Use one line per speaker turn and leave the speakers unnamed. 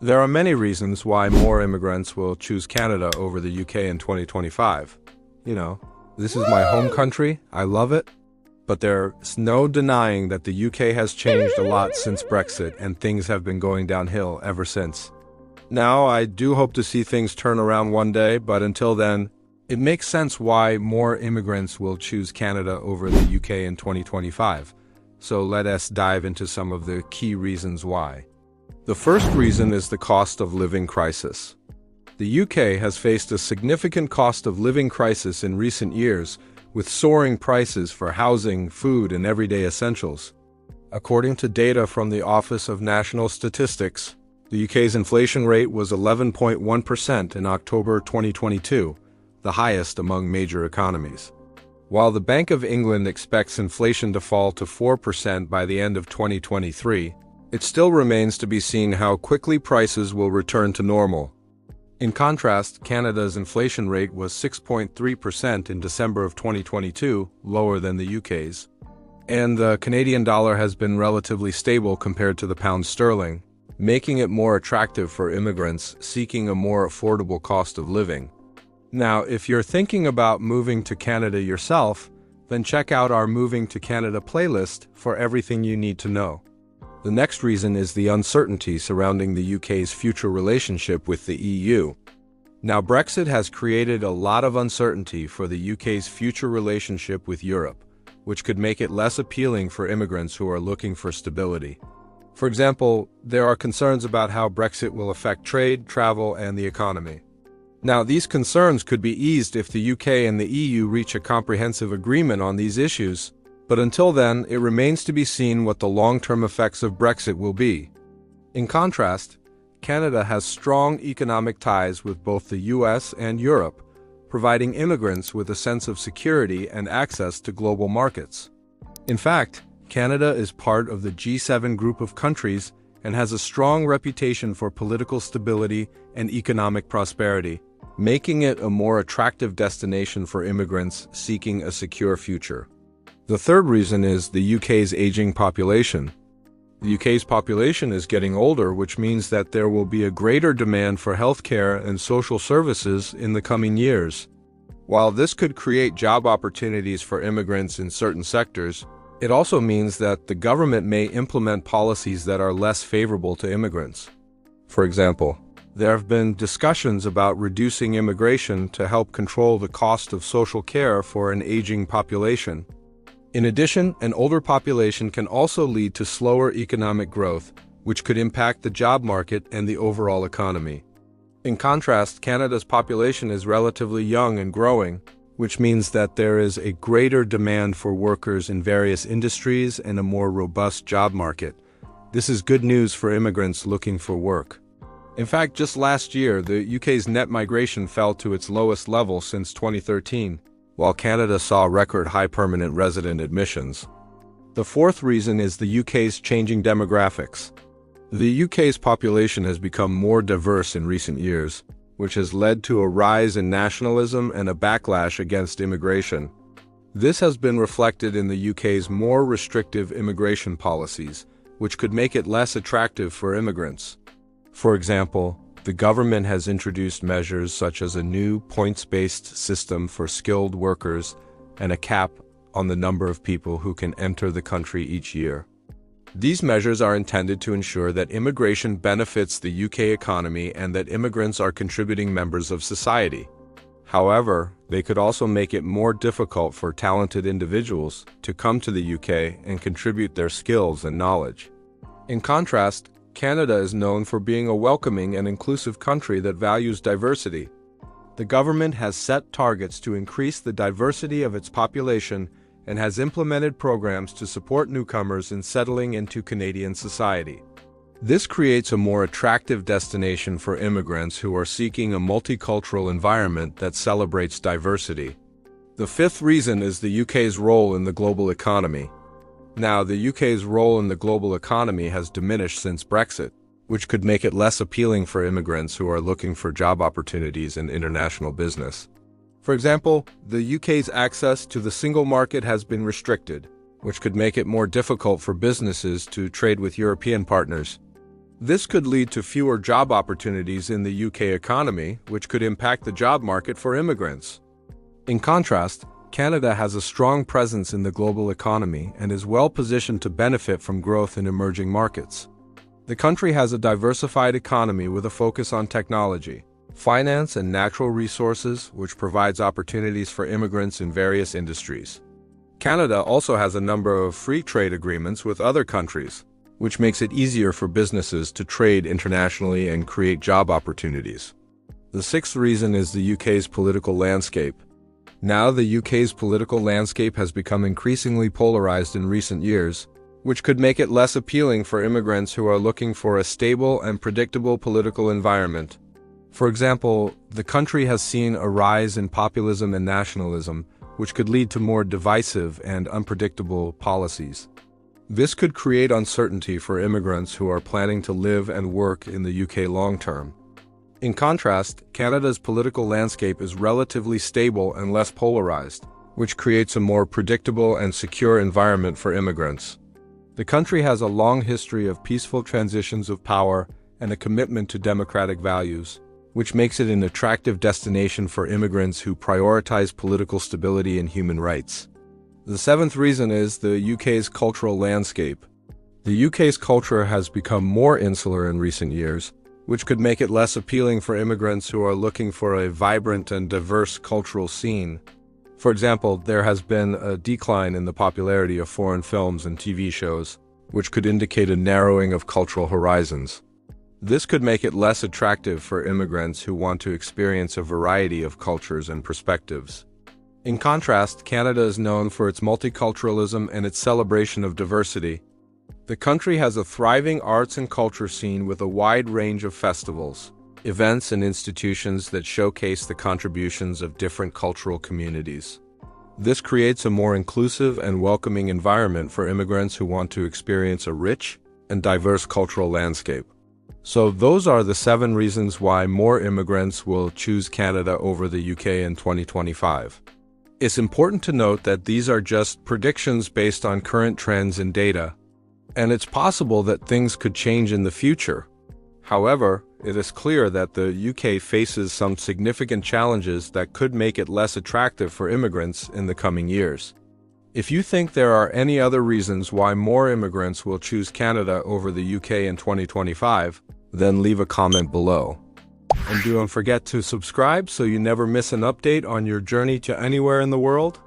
There are many reasons why more immigrants will choose Canada over the UK in 2025. This is my home country, I love it, but there's no denying that the UK has changed a lot since Brexit and things have been going downhill ever since. Now, I do hope to see things turn around one day, but until then, it makes sense why more immigrants will choose Canada over the UK in 2025. So let us dive into some of the key reasons why. The first reason is the cost of living crisis. The UK has faced a significant cost of living crisis in recent years, with soaring prices for housing, food, and everyday essentials. According to data from the Office of National Statistics, the UK's inflation rate was 11.1% in October 2022, the highest among major economies. While the Bank of England expects inflation to fall to 4% by the end of 2023, it still remains to be seen how quickly prices will return to normal. In contrast, Canada's inflation rate was 6.3% in December of 2022, lower than the UK's. And the Canadian dollar has been relatively stable compared to the pound sterling, making it more attractive for immigrants seeking a more affordable cost of living. Now, if you're thinking about moving to Canada yourself, then check out our Moving to Canada playlist for everything you need to know. The next reason is the uncertainty surrounding the UK's future relationship with the EU. Now, Brexit has created a lot of uncertainty for the UK's future relationship with Europe, which could make it less appealing for immigrants who are looking for stability. For example, there are concerns about how Brexit will affect trade, travel, and the economy. Now, these concerns could be eased if the UK and the EU reach a comprehensive agreement on these issues, but until then, it remains to be seen what the long-term effects of Brexit will be. In contrast, Canada has strong economic ties with both the US and Europe, providing immigrants with a sense of security and access to global markets. In fact, Canada is part of the G7 group of countries and has a strong reputation for political stability and economic prosperity, making it a more attractive destination for immigrants seeking a secure future. The third reason is the UK's aging population. The UK's population is getting older, which means that there will be a greater demand for healthcare and social services in the coming years. While this could create job opportunities for immigrants in certain sectors, it also means that the government may implement policies that are less favorable to immigrants. For example, there have been discussions about reducing immigration to help control the cost of social care for an aging population. In addition, an older population can also lead to slower economic growth, which could impact the job market and the overall economy. In contrast, Canada's population is relatively young and growing, which means that there is a greater demand for workers in various industries and a more robust job market. This is good news for immigrants looking for work. In fact, just last year, the UK's net migration fell to its lowest level since 2013. While Canada saw record high permanent resident admissions. The fourth reason is the UK's changing demographics. The UK's population has become more diverse in recent years, which has led to a rise in nationalism and a backlash against immigration. This has been reflected in the UK's more restrictive immigration policies, which could make it less attractive for immigrants. For example, the government has introduced measures such as a new points-based system for skilled workers and a cap on the number of people who can enter the country each year. These measures are intended to ensure that immigration benefits the UK economy and that immigrants are contributing members of society. However, they could also make it more difficult for talented individuals to come to the UK and contribute their skills and knowledge. In contrast, Canada is known for being a welcoming and inclusive country that values diversity. The government has set targets to increase the diversity of its population and has implemented programs to support newcomers in settling into Canadian society. This creates a more attractive destination for immigrants who are seeking a multicultural environment that celebrates diversity. The fifth reason is the UK's role in the global economy. Now, the UK's role in the global economy has diminished since Brexit, which could make it less appealing for immigrants who are looking for job opportunities in international business. For example, the UK's access to the single market has been restricted, which could make it more difficult for businesses to trade with European partners. This could lead to fewer job opportunities in the UK economy, which could impact the job market for immigrants. In contrast, Canada has a strong presence in the global economy and is well positioned to benefit from growth in emerging markets. The country has a diversified economy with a focus on technology, finance, and natural resources, which provides opportunities for immigrants in various industries. Canada also has a number of free trade agreements with other countries, which makes it easier for businesses to trade internationally and create job opportunities. The sixth reason is the UK's political landscape. Now, the UK's political landscape has become increasingly polarized in recent years, which could make it less appealing for immigrants who are looking for a stable and predictable political environment. For example, the country has seen a rise in populism and nationalism, which could lead to more divisive and unpredictable policies. This could create uncertainty for immigrants who are planning to live and work in the UK long term. In contrast, Canada's political landscape is relatively stable and less polarized, which creates a more predictable and secure environment for immigrants. The country has a long history of peaceful transitions of power and a commitment to democratic values, which makes it an attractive destination for immigrants who prioritize political stability and human rights. The seventh reason is the UK's cultural landscape. The UK's culture has become more insular in recent years, which could make it less appealing for immigrants who are looking for a vibrant and diverse cultural scene. For example, there has been a decline in the popularity of foreign films and TV shows, which could indicate a narrowing of cultural horizons. This could make it less attractive for immigrants who want to experience a variety of cultures and perspectives. In contrast, Canada is known for its multiculturalism and its celebration of diversity. The country has a thriving arts and culture scene with a wide range of festivals, events, and institutions that showcase the contributions of different cultural communities. This creates a more inclusive and welcoming environment for immigrants who want to experience a rich and diverse cultural landscape. So those are the 7 reasons why more immigrants will choose Canada over the UK in 2025. It's important to note that these are just predictions based on current trends and data, and it's possible that things could change in the future. However, it is clear that the UK faces some significant challenges that could make it less attractive for immigrants in the coming years. If you think there are any other reasons why more immigrants will choose Canada over the UK in 2025, then leave a comment below. And don't forget to subscribe so you never miss an update on your journey to anywhere in the world.